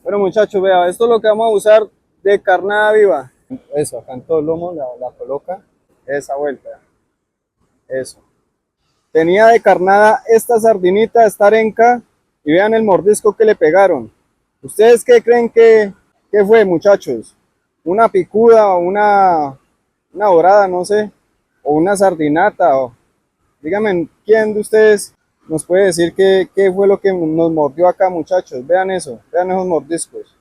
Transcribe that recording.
Bueno muchachos, vea, esto es lo que vamos a usar de carnada viva. Eso, acá en todo el lomo la coloca, esa vuelta, eso. Tenía de carnada esta sardinita, esta arenca, y vean el mordisco que le pegaron. ¿Ustedes qué creen que fue, muchachos? ¿Una picuda o una dorada, no sé? ¿O una sardinata? Díganme, ¿quién de ustedes nos puede decir qué fue lo que nos mordió acá, muchachos? Vean eso, vean esos mordiscos.